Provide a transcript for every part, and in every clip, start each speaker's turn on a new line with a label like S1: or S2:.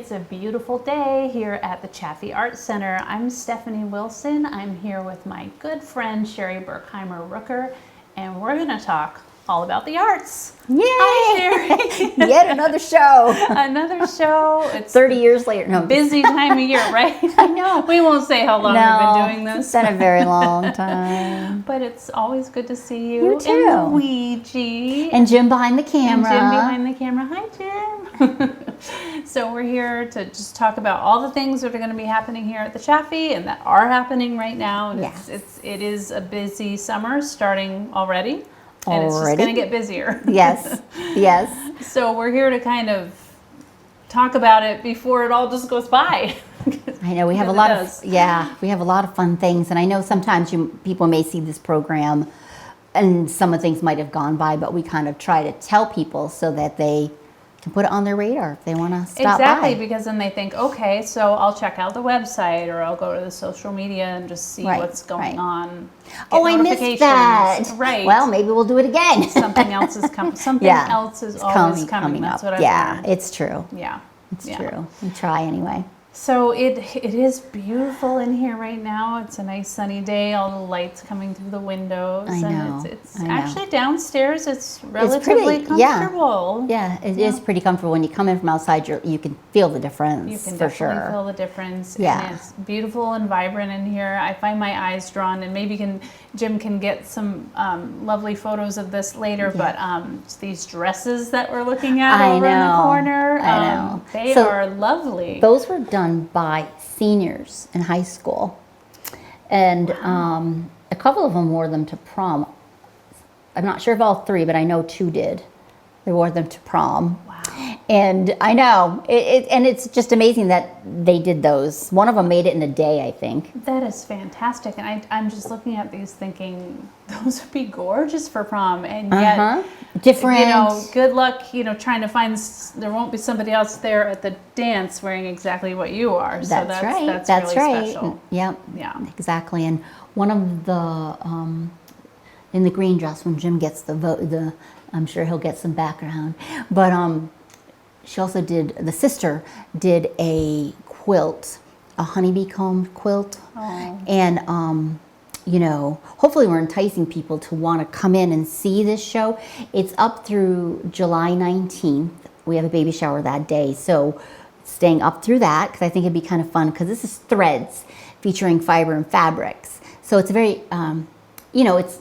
S1: It's a beautiful day here at the Chaffee Art Center. I'm Stephanie Wilson. I'm here with my good friend Sherri Burkheimer-Rooker, and we're going to talk all about the arts.
S2: Yay!
S1: Hi, Sherri.
S2: Yet another show.
S1: Another show. It's
S2: 30 years later. No,
S1: busy time of year, right?
S2: I know.
S1: We won't say how long we've been doing this.
S2: It's been a very long time.
S1: But it's always good to see you.
S2: You too.
S1: And Luigi.
S2: And Jim behind the camera.
S1: And Jim behind the camera. Hi, Jim. So we're here to just talk about all the things that are going to be happening here at the Chaffee and that are happening right now. And
S2: Yes.
S1: it is a busy summer starting already. And it's just going to get busier.
S2: Yes, yes.
S1: So we're here to kind of talk about it before it all just goes by.
S2: I know we have a lot of fun things, and I know sometimes people may see this program and some of the things might have gone by, but we kind of try to tell people so that they can put it on their radar if they want to stop
S1: Exactly,
S2: by.
S1: because then they think, okay, so I'll check out the website or I'll go to the social media and just see what's going on.
S2: Oh, I missed that.
S1: Right.
S2: Well, maybe we'll do it again.
S1: Something else is coming. Something else is always coming. That's what I've learned.
S2: It's true.
S1: Yeah.
S2: It's true. We try anyway.
S1: So it is beautiful in here right now. It's a nice sunny day. All the lights coming through the windows.
S2: I know.
S1: And it's actually downstairs. It's relatively comfortable.
S2: Yeah, it is pretty comfortable. When you come in from outside, you can feel the difference.
S1: You can
S2: for
S1: definitely
S2: sure.
S1: feel the difference.
S2: Yeah.
S1: And it's beautiful and vibrant in here. I find my eyes drawn, and maybe Jim can get some lovely photos of this later. Yeah. But these dresses that we're looking at over in the corner,
S2: I know.
S1: They are lovely.
S2: Those were done by seniors in high school, and a couple of them wore them to prom. I'm not sure if all three, but I know two did. They wore them to prom.
S1: Wow.
S2: And I know and it's just amazing that they did those. One of them made it in a day, I think.
S1: That is fantastic, and I'm just looking at these thinking those would be gorgeous for prom, and yet
S2: different.
S1: Good luck, trying to find. There won't be somebody else there at the dance wearing exactly what you are. So that's
S2: right.
S1: That's really special.
S2: Yep.
S1: Yeah.
S2: Exactly. And one of the in the green dress, when Jim gets the I'm sure he'll get some background, but she also the sister did a quilt, a honeybee comb quilt.
S1: Oh.
S2: And, hopefully we're enticing people to want to come in and see this show. It's up through July 19th. We have a baby shower that day. So staying up through that, because I think it'd be kind of fun, because this is threads featuring fiber and fabrics. So it's a very, it's,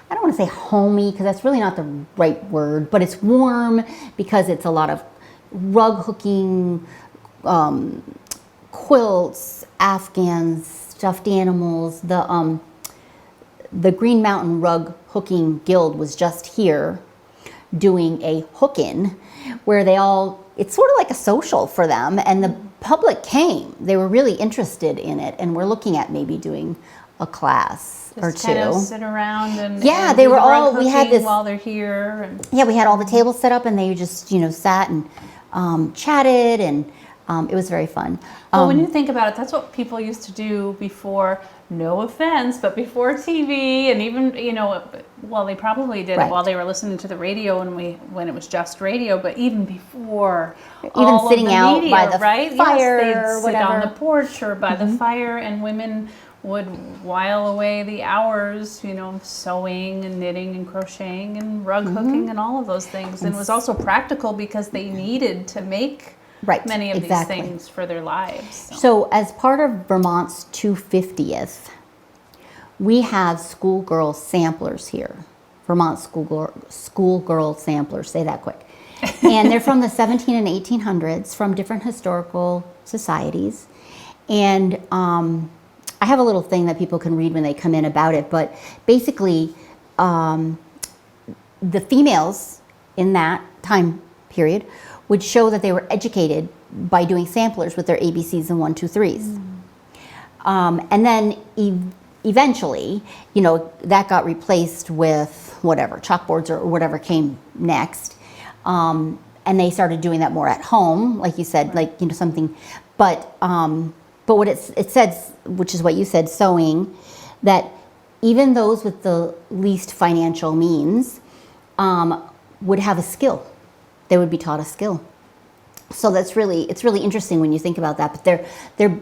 S2: I don't want to say homey, because that's really not the right word, but it's warm because it's a lot of rug hooking, quilts, afghans, stuffed animals. The Green Mountain Rug Hooking Guild was just here doing a hook-in where it's sort of like a social for them, and the public came. They were really interested in it, and we're looking at maybe doing a class or two.
S1: Kind of sit around and
S2: they were all. We had this
S1: while they're here. And
S2: we had all the tables set up, and they just sat and chatted, and it was very fun.
S1: Well, when you think about it, that's what people used to do before. No offense, but before TV, and even they probably did it while they were listening to the radio when it was just radio. But even before,
S2: even sitting out
S1: media,
S2: by the
S1: yes,
S2: fire,
S1: they'd sit on the porch or by the fire, and women would while away the hours, sewing and knitting and crocheting and rug hooking and all of those things. And it was also practical because they needed to make many of these things for their lives.
S2: So as part of Vermont's 250th, we have schoolgirl samplers here. Vermont schoolgirl samplers, say that quick. And they're from the 17 and 1800s, from different historical societies. And I have a little thing that people can read when they come in about it, but basically the females in that time period would show that they were educated by doing samplers with their ABCs and 1, 2, 3s. And then eventually, that got replaced with whatever, chalkboards or whatever came next. And they started doing that more at home, like you said, something. But what it says, which is what you said, sewing, that even those with the least financial means would have a skill. They would be taught a skill. So it's really interesting when you think about that. But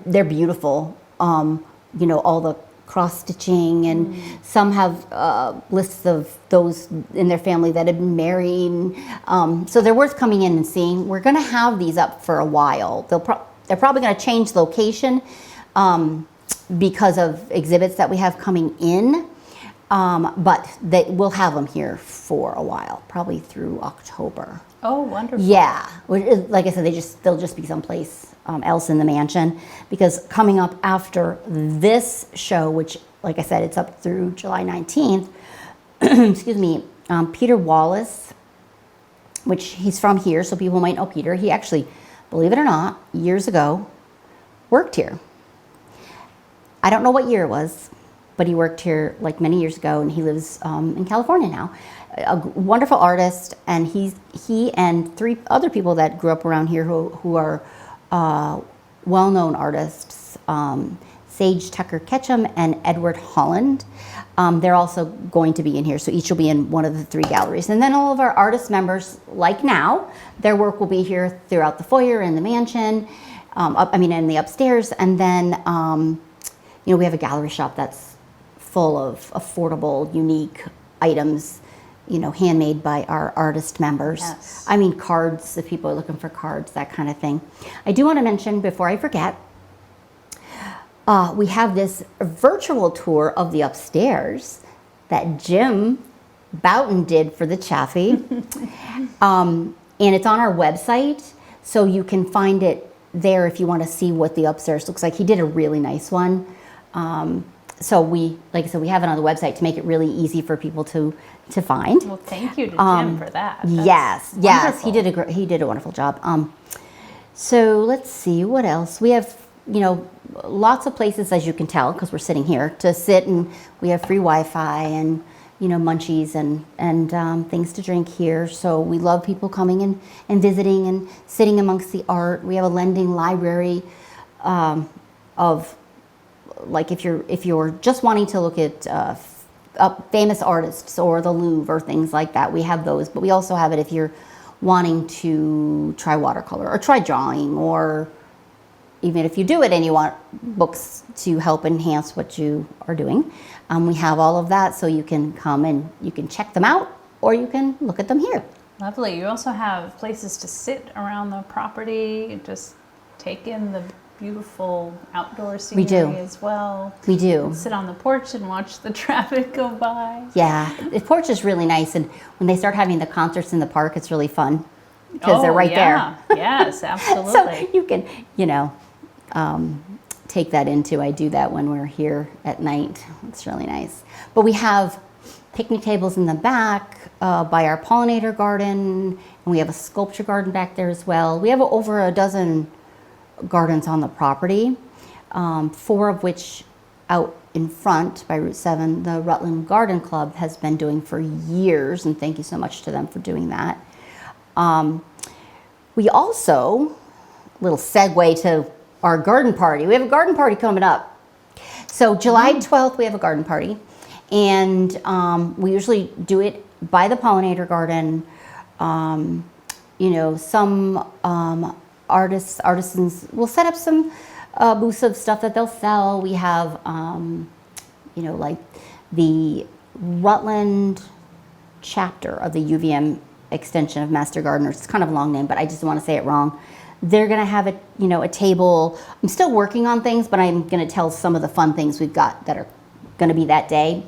S2: they're beautiful. You know, all the cross stitching, and some have lists of those in their family that have been married. So they're worth coming in and seeing. We're going to have these up for a while. They're probably going to change location because of exhibits that we have coming in. But we'll have them here for a while, probably through October.
S1: Oh, wonderful.
S2: Yeah, like I said, they'll just be someplace else in the mansion, because coming up after this show, which, like I said, it's up through July 19th, excuse me, Peter Wallace, which he's from here, so people might know Peter. He actually, believe it or not, years ago, worked here. I don't know what year it was, but he worked here like many years ago, and he lives in California now. A wonderful artist, and he and 3 other people that grew up around here who are well-known artists, Sage Tucker Ketchum and Edward Holland. They're also going to be in here, so each will be in one of the 3 galleries. And then all of our artist members, like now, their work will be here throughout the foyer and the mansion, in the upstairs. And then, you know, we have a gallery shop that's full of affordable, unique items, you know, handmade by our artist members.
S1: Yes.
S2: I mean, cards, if people are looking for cards, that kind of thing. I do want to mention, before I forget, we have this virtual tour of the upstairs that Jim Boughton did for the Chaffee. And it's on our website, so you can find it there if you want to see what the upstairs looks like. He did a really nice one. So like I said, we have it on the website to make it really easy for people to find.
S1: Well, thank you to Jim for that.
S2: Yes,
S1: wonderful.
S2: he did a wonderful job. So let's see what else we have. You know, lots of places, as you can tell, because we're sitting here, to sit, and we have free Wi-Fi and, you know, munchies and things to drink here. So we love people coming in and visiting and sitting amongst the art. We have a lending library of, like, if you're just wanting to look at famous artists or the Louvre or things like that, we have those. But we also have it if you're wanting to try watercolor or try drawing, or even if you do it and you want books to help enhance what you are doing. We have all of that, so you can come and you can check them out, or you can look at them here.
S1: Lovely. You also have places to sit around the property, just take in the beautiful outdoor scenery as well.
S2: We do.
S1: Sit on the porch and watch the traffic go by.
S2: Yeah, the porch is really nice, and when they start having the concerts in the park, it's really fun because they're right there.
S1: Yes, absolutely.
S2: So you can, you know, take that into. I do that when we're here at night. It's really nice. But we have picnic tables in the back by our pollinator garden, and we have a sculpture garden back there as well. We have over a dozen gardens on the property, 4 of which out in front by Route 7, the Rutland Garden Club has been doing for years, and thank you so much to them for doing that. We also, little segue to our garden party. We have a garden party coming up. So July 12th, we have a garden party, and we usually do it by the pollinator garden. You know, some artisans will set up some booths of stuff that they'll sell. We have, you know, like the Rutland chapter of the UVM extension of Master Gardeners. It's kind of a long name, but I just don't want to say it wrong. They're going to have a, you know, a table. I'm still working on things, but I'm going to tell some of the fun things we've got that are going to be that day,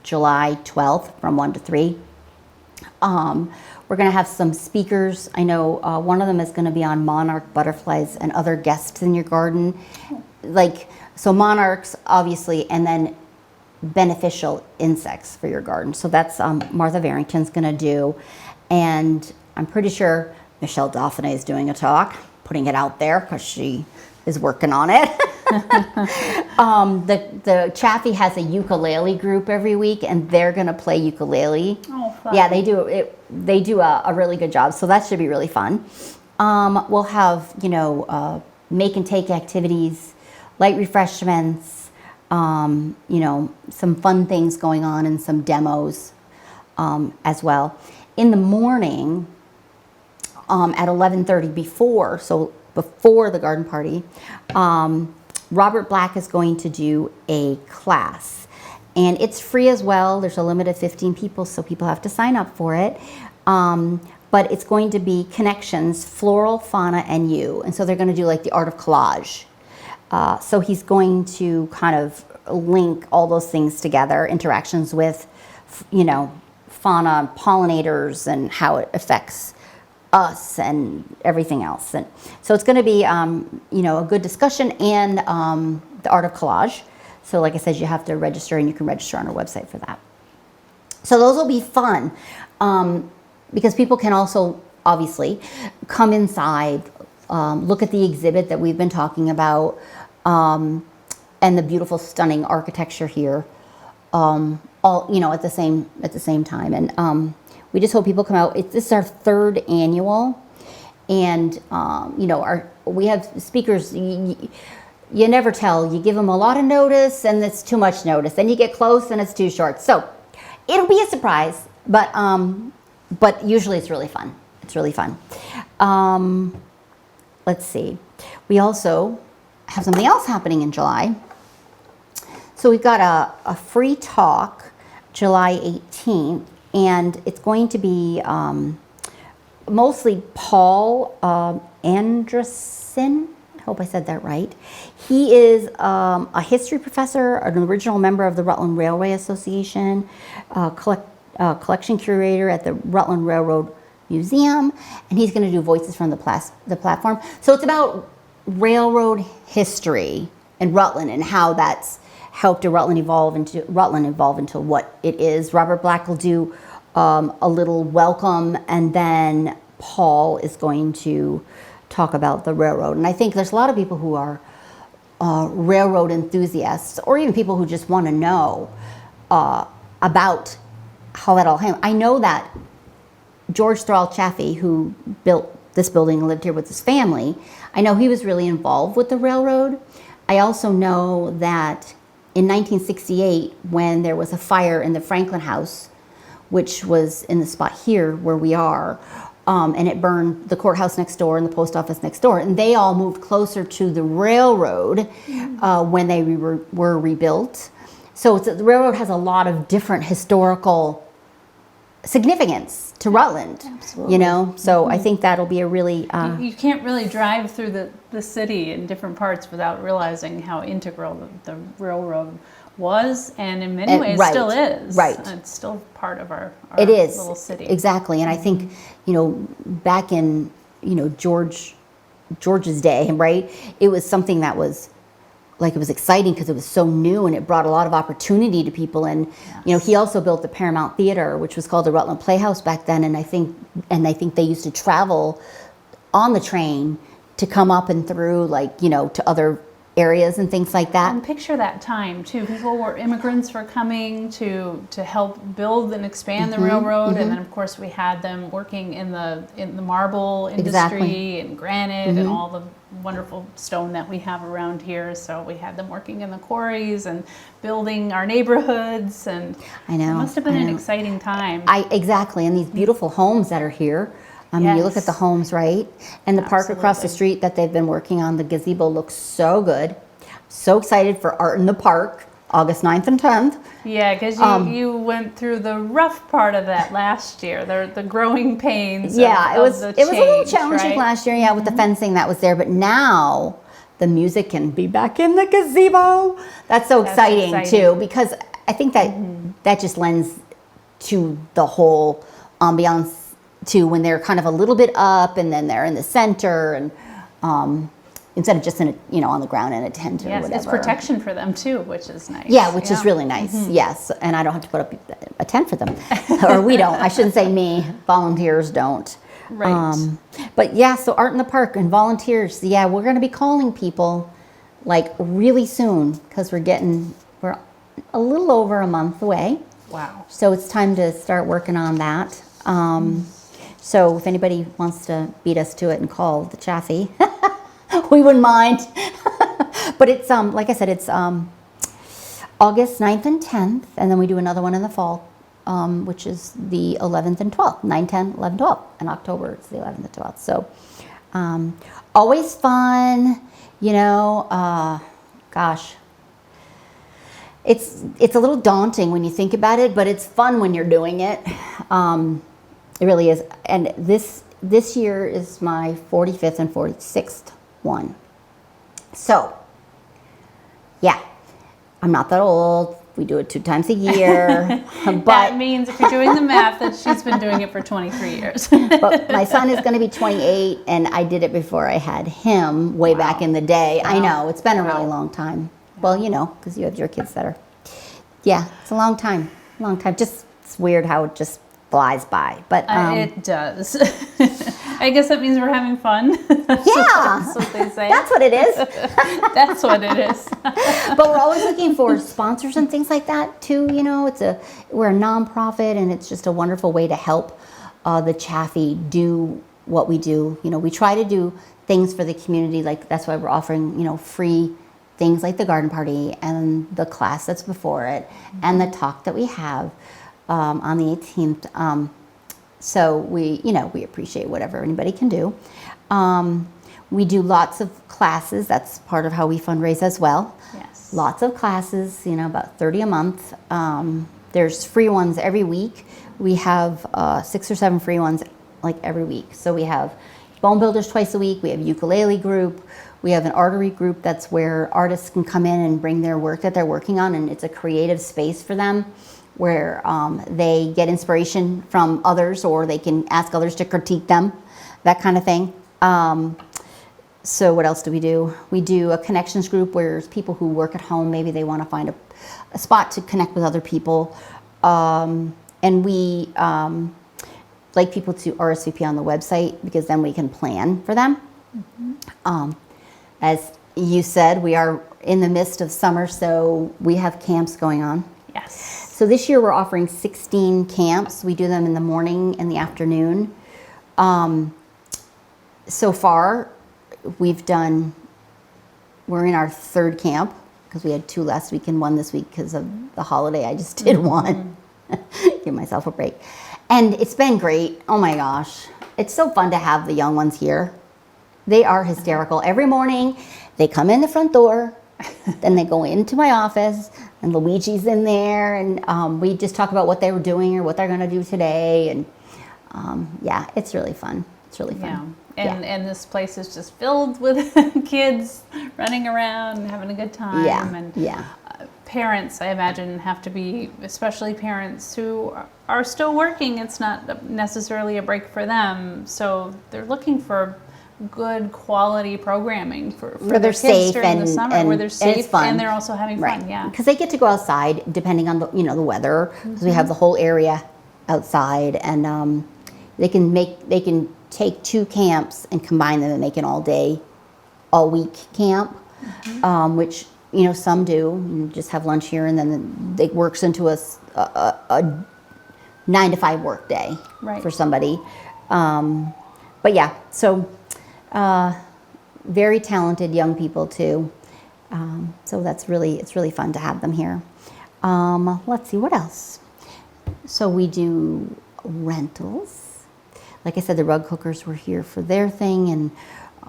S2: July 12th from 1 to 3. We're going to have some speakers. I know one of them is going to be on monarch butterflies and other guests in your garden. Like, so monarchs, obviously, and then beneficial insects for your garden. So that's Martha Varrington's going to do. And I'm pretty sure Michelle Dauphiné is doing a talk, putting it out there because she is working on it. The Chaffee has a ukulele group every week, and they're going to play ukulele.
S1: Oh, fun.
S2: Yeah, they do it. They do a really good job, so that should be really fun. We'll have, you know, make and take activities, light refreshments, you know, some fun things going on, and some demos as well. In the morning, at 11:30 before the garden party, Robert Black is going to do a class. And it's free as well. There's a limit of 15 people, so people have to sign up for it. But it's going to be connections, floral, fauna, and you. And so they're going to do like the art of collage. So he's going to kind of link all those things together, interactions with, fauna, pollinators, and how it affects us and everything else. And so it's going to be, a good discussion and the art of collage. So like I said, you have to register, and you can register on our website for that. So those will be fun because people can also obviously come inside, look at the exhibit that we've been talking about, and the beautiful, stunning architecture here, all at the same time. And we just hope people come out. This is our 3rd annual, and we have speakers. You never tell. You give them a lot of notice, and it's too much notice. Then you get close, and it's too short. So it'll be a surprise, but usually it's really fun. It's really fun. Let's see. We also have something else happening in July. So we've got a free talk July 18th, and it's going to be mostly Paul Andresen. I hope I said that right. He is a history professor, an original member of the Rutland Railway Association, collection curator at the Rutland Railroad Museum, and he's going to do voices from the platform. So it's about railroad history in Rutland and how that's helped Rutland evolve into what it is. Robert Black will do a little welcome, and then Paul is going to talk about the railroad. And I think there's a lot of people who are railroad enthusiasts, or even people who just want to know about how that all happened. I know that George Thrall Chaffee, who built this building and lived here with his family, I know he was really involved with the railroad. I also know that in 1968, when there was a fire in the Franklin House, which was in the spot here where we are, and it burned the courthouse next door and the post office next door, and they all moved closer to the railroad when they were rebuilt. So the railroad has a lot of different historical significance to Rutland.
S1: Absolutely.
S2: So I think that'll be a really
S1: you can't really drive through the city in different parts without realizing how integral the railroad was, and in many ways still is.
S2: Right.
S1: It's still part of our
S2: it is
S1: little city.
S2: Exactly. And I think back in George's day, right, it was something that was like, it was exciting because it was so new, and it brought a lot of opportunity to people. And he also built the Paramount Theater, which was called the Rutland Playhouse back then. And I think they used to travel on the train to come up and through, to other areas and things like that.
S1: And picture that time too. Immigrants were coming to help build and expand the railroad, and then of course we had them working in the marble industry and granite and all the wonderful stone that we have around here. So we had them working in the quarries and building our neighborhoods, and
S2: I know
S1: it must have been an exciting time.
S2: Exactly, and these beautiful homes that are here. I mean, you look at the homes, right? And the park across the street that they've been working on, the gazebo looks so good. So excited for Art in the Park, August 9th and 10th.
S1: Yeah, because you went through the rough part of that last year, the growing pains.
S2: Yeah, it was a little challenging
S1: right?
S2: last year, with the fencing that was there. But now the music can be back in the gazebo. That's exciting too, because I think that just lends to the whole ambiance too, when they're kind of a little bit up and then they're in the center, and instead of just on the ground in a tent or whatever.
S1: It's protection for them too, which is nice.
S2: Yeah, which is really nice. Yes, and I don't have to put up a tent for them, or we don't. I shouldn't say me. Volunteers don't.
S1: Right.
S2: But yeah, so Art in the Park and volunteers. Yeah, we're going to be calling people really soon, because we're a little over a month away.
S1: Wow.
S2: So it's time to start working on that. So if anybody wants to beat us to it and call the Chaffee, we wouldn't mind. But it's like I said, it's August 9th and 10th, and then we do another one in the fall, which is the 11th and 12th, 9, 10, 11, 12. In October, it's the 11th and 12th. So always fun, you know, gosh. It's a little daunting when you think about it, but it's fun when you're doing it. It really is. And this year is my 45th and 46th one. So, yeah, I'm not that old. We do it 2 times a year. But
S1: that means if you're doing the math that she's been doing it for 23 years.
S2: But my son is going to be 28, and I did it before I had him way back in the day.
S1: Wow.
S2: I know, it's been a really long time. Well, you know, because you have your kids that are, yeah, it's a long time. Just, it's weird how it just flies by. But
S1: it does. I guess that means we're having fun.
S2: Yeah,
S1: That's what they say.
S2: that's what it is.
S1: That's what it is.
S2: But we're always looking for sponsors and things like that too. You know, we're a nonprofit, and it's just a wonderful way to help the Chaffee do what we do. You know, we try to do things for the community. Like that's why we're offering, you know, free things like the garden party and the class that's before it, and the talk that we have on the 18th. So we appreciate whatever anybody can do. We do lots of classes. That's part of how we fundraise as well.
S1: Yes.
S2: Lots of classes, you know, about 30 a month. There's free ones every week. We have 6 or 7 free ones like every week. So we have bone builders twice a week. We have ukulele group. We have an artery group that's where artists can come in and bring their work that they're working on, and it's a creative space for them where they get inspiration from others, or they can ask others to critique them, that kind of thing. So what else do? We do a connections group where there's people who work at home. Maybe they want to find a spot to connect with other people. And we like people to RSVP on the website, because then we can plan for them. As you said, we are in the midst of summer, so we have camps going on.
S1: Yes.
S2: So this year we're offering 16 camps. We do them in the morning and the afternoon. So far, we're in our 3rd camp, because we had 2 last week and 1 this week because of the holiday. I just did 1. Give myself a break. And it's been great. Oh my gosh. It's so fun to have the young ones here. They are hysterical. Every morning, they come in the front door, then they go into my office, and Luigi's in there, and we just talk about what they were doing or what they're going to do today. And yeah, it's really fun. It's really fun.
S1: Yeah. And this place is just filled with kids running around and having a good time.
S2: Yeah.
S1: And
S2: Yeah.
S1: Parents, I imagine, have to be, especially parents who are still working. It's not necessarily a break for them, so they're looking for good quality programming for
S2: Where
S1: their
S2: they're
S1: kids
S2: safe
S1: during the summer,
S2: and
S1: where they're safe
S2: it's fun.
S1: and they're also having
S2: Right.
S1: fun. Yeah.
S2: Because they get to go outside depending on the weather, because we have the whole area outside, and they can take 2 camps and combine them and make an all week camp, which, you know, some do, and just have lunch here, and then it works into a 9 to 5 work day for somebody. But yeah, so very talented young people too. So it's really fun to have them here. Let's see, what else? So we do rentals. Like I said, the rug hookers were here for their thing, and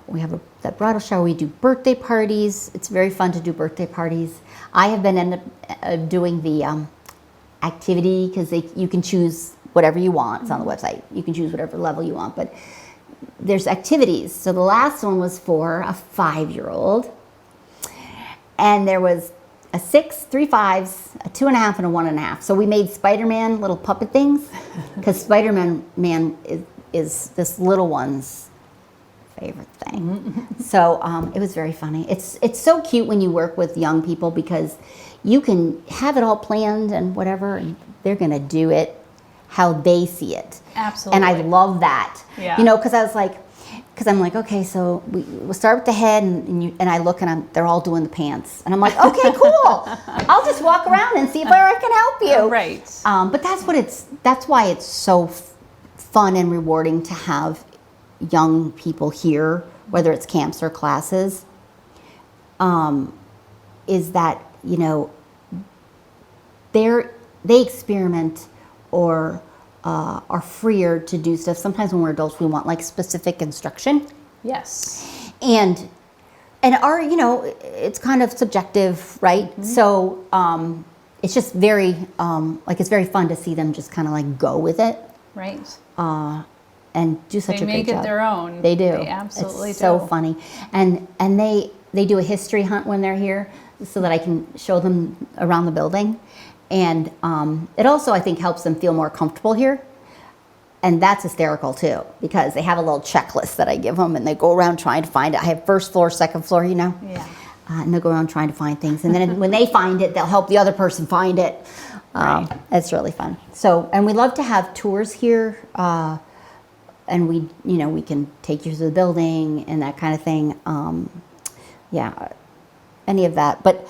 S2: we have that bridal shower. We do birthday parties. It's very fun to do birthday parties. I have been ended up doing the activity, because you can choose whatever you want. It's on the website. You can choose whatever level you want, but there's activities. So the last one was for a 5-year-old, and there was a 6, 3 5s, a 2.5, and a 1.5. So we made Spider-Man little puppet things, because Spider-Man is this little one's favorite thing. So it was very funny. It's so cute when you work with young people, because you can have it all planned and whatever, and they're going to do it how they see it.
S1: Absolutely.
S2: And I love that.
S1: Yeah.
S2: You know, because I'm like, okay, so we'll start with the head, and I look, and they're all doing the pants, and I'm like, okay, cool. I'll just walk around and see if I can help you.
S1: Right.
S2: But that's why it's so fun and rewarding to have young people here, whether it's camps or classes. Is that, you know, they experiment or are freer to do stuff. Sometimes when we're adults, we want like specific instruction.
S1: Yes.
S2: And our, you know, it's kind of subjective, right?
S1: Mm-hmm.
S2: So it's just very, like it's very fun to see them just kind of like go with it.
S1: Right.
S2: And do such
S1: They
S2: a great
S1: make
S2: job.
S1: it their own.
S2: They do.
S1: They absolutely
S2: it's
S1: do.
S2: so funny. And they do a history hunt when they're here so that I can show them around the building. And it also, I think, helps them feel more comfortable here. And that's hysterical too, because they have a little checklist that I give them, and they go around trying to find it. I have first floor, second floor, you know?
S1: Yeah.
S2: And they'll go around trying to find things. And then when they find it, they'll help the other person find it.
S1: Right.
S2: It's really fun. So, and we love to have tours here. And we, you know, we can take you to the building and that kind of thing. Yeah, any of that. But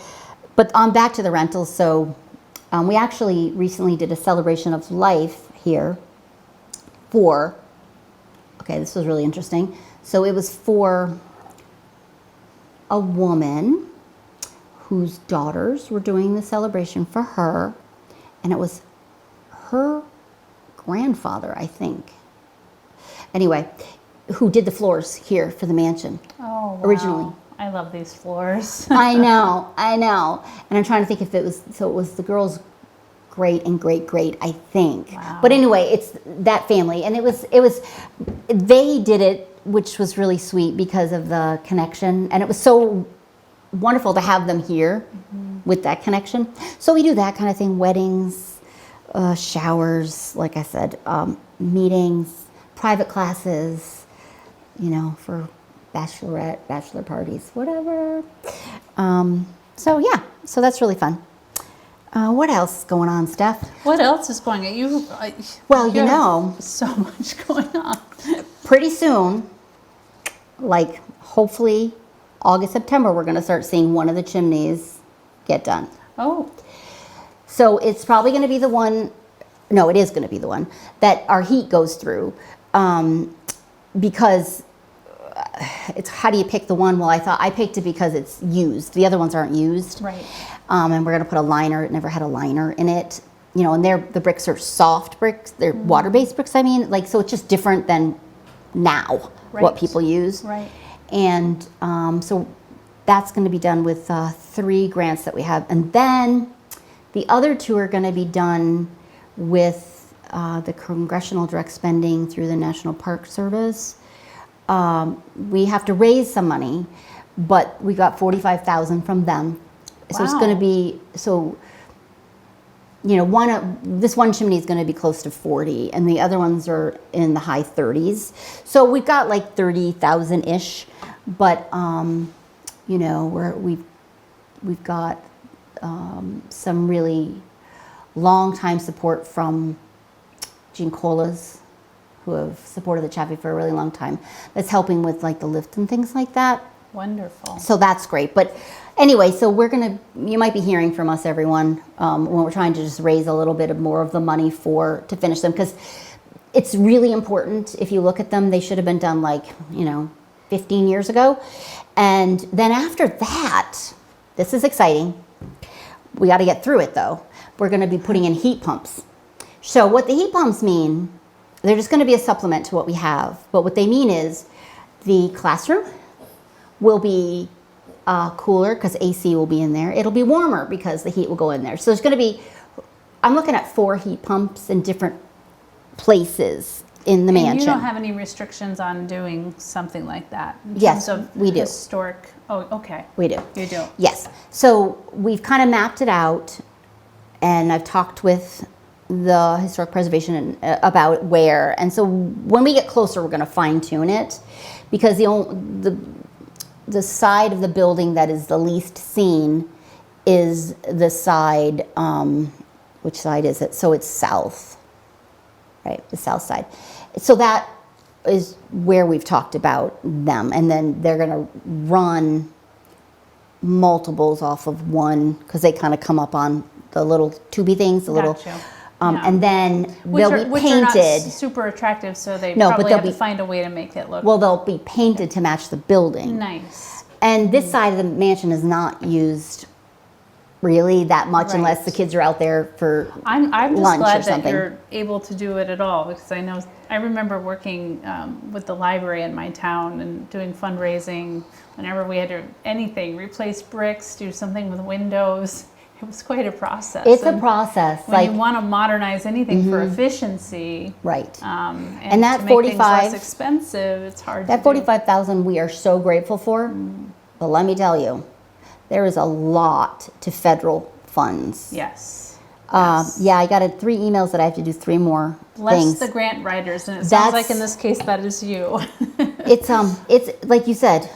S2: on back to the rentals. So we actually recently did a celebration of life here for, okay, this was really interesting. So it was for a woman whose daughters were doing the celebration for her. And it was her grandfather, I think. Anyway, who did the floors here for the mansion.
S1: Oh, wow.
S2: Originally.
S1: I love these floors.
S2: I know. And I'm trying to think if it was, so it was the girls' great and great, I think.
S1: Wow.
S2: But anyway, it's that family. And it was, they did it, which was really sweet because of the connection. And it was so wonderful to have them here with that connection. So we do that kind of thing, weddings, showers, like I said, meetings, private classes, you know, for bachelorette, bachelor parties, whatever. So yeah, so that's really fun. What else is going on, Steph?
S1: What else is going on?
S2: Well, you
S1: have
S2: know,
S1: so much going on.
S2: pretty soon, like hopefully August, September, we're going to start seeing one of the chimneys get done.
S1: Oh,
S2: So it's probably going to be the one, no, it is going to be the one that our heat goes through, because it's, how do you pick the one? Well, I picked it because it's used. The other ones aren't used.
S1: right.
S2: And we're going to put a liner. It never had a liner in it. You know, and the bricks are soft bricks. They're water-based bricks, I mean. Like, so it's just different than now,
S1: Right.
S2: what people use.
S1: Right.
S2: And so that's going to be done with 3 grants that we have. And then the other 2 are going to be done with the congressional direct spending through the National Park Service. We have to raise some money, but we got $45,000 from them. So it's going to
S1: Wow.
S2: be, so, you know, this one chimney is going to be close to 40, and the other ones are in the high 30s. So we've got like 30,000-ish, but you know, we've got some really long time support from Gene Colas, who have supported the Chaffee for a really long time. That's helping with like the lift and things like that.
S1: Wonderful.
S2: So that's great. But anyway, so you might be hearing from us, everyone, when we're trying to just raise a little bit more of the money to finish them, because it's really important. If you look at them, they should have been done like, you know, 15 years ago. And then after that, this is exciting. We got to get through it though. We're going to be putting in heat pumps. So what the heat pumps mean, they're just going to be a supplement to what we have. But what they mean is the classroom will be cooler because AC will be in there. It'll be warmer because the heat will go in there. So there's going to be, I'm looking at 4 heat pumps in different places in the mansion.
S1: And you don't have any restrictions on doing something like that? In
S2: Yes,
S1: terms of
S2: we do.
S1: Historic, oh, okay.
S2: We do.
S1: You do?
S2: Yes. So we've kind of mapped it out, and I've talked with the historic preservation about where. And so when we get closer, we're going to fine tune it, because the side of the building that is the least seen is the side, which side is it? So it's south, right? The south side. So that is where we've talked about them. And then they're going to run multiples off of one, because they kind of come up on the little tubey things, the little,
S1: Gotcha. Yeah.
S2: and then they'll be
S1: Which are not
S2: painted.
S1: super attractive, so they
S2: No, but
S1: probably
S2: they'll
S1: have to
S2: be-
S1: find a way to make it look
S2: Well, they'll be painted to match the building.
S1: nice.
S2: And this side of the mansion is not used really that much
S1: Right.
S2: unless the kids are out there for
S1: I'm just
S2: lunch or
S1: glad that
S2: something.
S1: you're able to do it at all, because I remember working with the library in my town and doing fundraising whenever we had to anything, replace bricks, do something with windows. It was quite a process.
S2: It's a
S1: And
S2: process.
S1: when
S2: Like,
S1: you want to modernize anything for efficiency,
S2: right.
S1: and
S2: that
S1: to make things
S2: 45
S1: less expensive, it's hard
S2: That
S1: to do.
S2: 45,000 we are so grateful for. But let me tell you, there is a lot to federal funds.
S1: Yes. Yes.
S2: Yeah, I got 3 emails that I have to do 3 more
S1: Bless
S2: things.
S1: the grant writers, and it sounds
S2: That's-
S1: like in this case that is you.
S2: It's like you said,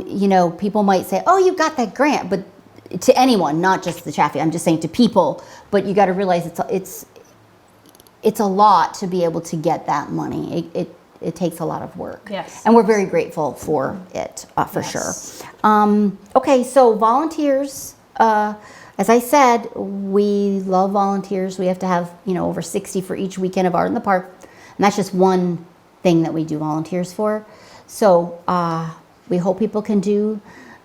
S2: you know, people might say, "Oh, you got that grant," but to anyone, not just the Chaffee. I'm just saying to people. But you got to realize it's a lot to be able to get that money. It takes a lot of work.
S1: Yes.
S2: And we're very grateful for it, for
S1: Yes.
S2: sure. Okay, so volunteers. As I said, we love volunteers. We have to have, you know, over 60 for each weekend of Art in the Park. And that's just one thing that we do volunteers for. So we hope people can do,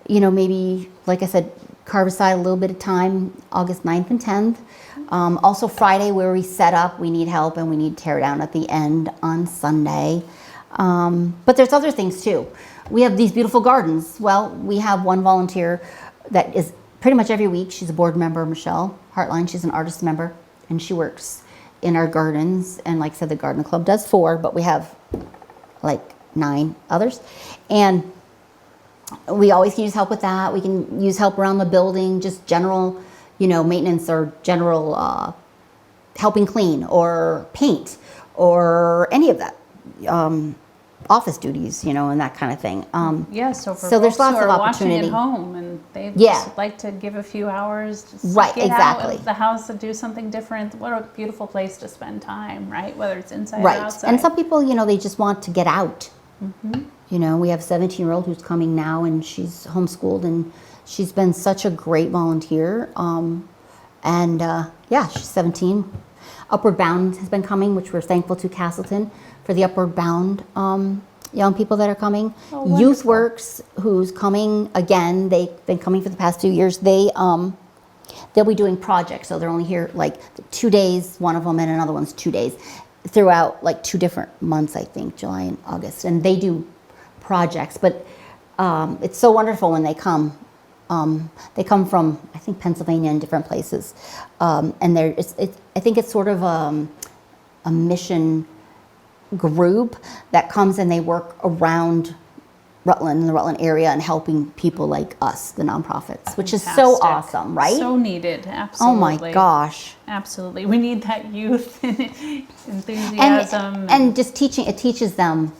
S2: you know, maybe, like I said, carve aside a little bit of time, August 9th and 10th. Also Friday, where we set up, we need help, and we need tear down at the end on Sunday. But there's other things too. We have these beautiful gardens. Well, we have one volunteer that is pretty much every week. She's a board member, Michelle Hartline. She's an artist member, and she works in our gardens. And like I said, the garden club does 4, but we have like 9 others. And we always can use help with that. We can use help around the building, just general, you know, maintenance, or general helping clean or paint or any of that. Office duties, you know, and that kind of thing.
S1: Yeah, so for
S2: So there's
S1: folks
S2: lots
S1: who
S2: of
S1: are watching
S2: opportunity.
S1: at home and they
S2: Yeah.
S1: just like to give a few hours, just
S2: Right,
S1: get out
S2: exactly.
S1: of the house and do something different. What a beautiful place to spend time, right? Whether it's inside or
S2: Right.
S1: outside.
S2: And some people, you know, they just want to get out. You know, we have a 17-year-old who's coming now, and she's homeschooled, and she's been such a great volunteer. Yeah, she's 17. Upward Bound has been coming, which we're thankful to Castleton for the Upward Bound young people that are coming.
S1: Oh,
S2: Youth
S1: wonderful.
S2: Works, who's coming again. They've been coming for the past 2 years. They'll be doing projects, so they're only here like 2 days, one of them, and another one's 2 days, throughout like 2 different months, I think, July and August. And they do projects, but it's so wonderful when they come. They come from, I think, Pennsylvania and different places, and I think it's sort of a mission group that comes, and they work around Rutland and the Rutland area and helping people like us, the nonprofits, which is so
S1: Fantastic.
S2: awesome, right?
S1: So needed,
S2: Oh
S1: absolutely.
S2: my gosh.
S1: Absolutely. We need that youth enthusiasm.
S2: And just teaching, it teaches them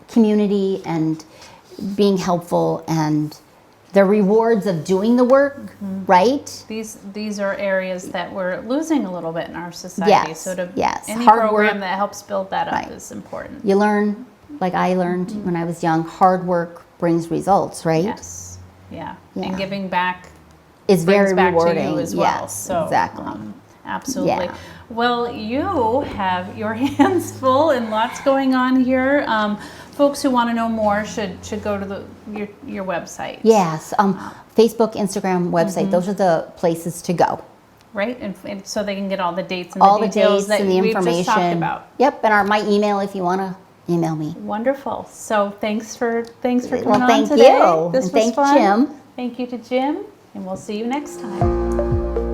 S2: community and being helpful and the rewards of doing the work, right?
S1: These are areas that we're losing a little bit in our society.
S2: Yes,
S1: So to
S2: yes.
S1: any
S2: Hard
S1: program
S2: work.
S1: that helps build that up
S2: Right.
S1: is important.
S2: You learn, like I learned when I was young, hard work brings results, right?
S1: Yes. Yeah.
S2: Yeah.
S1: And giving back
S2: It's very
S1: brings back
S2: rewarding.
S1: to you as well.
S2: Yes,
S1: So,
S2: exactly.
S1: Absolutely.
S2: Yeah.
S1: Well, you have your hands full and lots going on here. Folks who want to know more should go to your website.
S2: Yes, Facebook, Instagram, website, those are the places to go.
S1: Right, and so they can get all the dates and
S2: All
S1: the
S2: the
S1: details
S2: dates
S1: that
S2: and the
S1: we've
S2: information.
S1: just talked about.
S2: Yep, and my email if you want to email me.
S1: Wonderful. So thanks for coming
S2: Well,
S1: on
S2: thank
S1: today.
S2: you.
S1: This
S2: And
S1: was
S2: thank
S1: fun.
S2: Jim.
S1: Thank you to Jim, and we'll see you next time.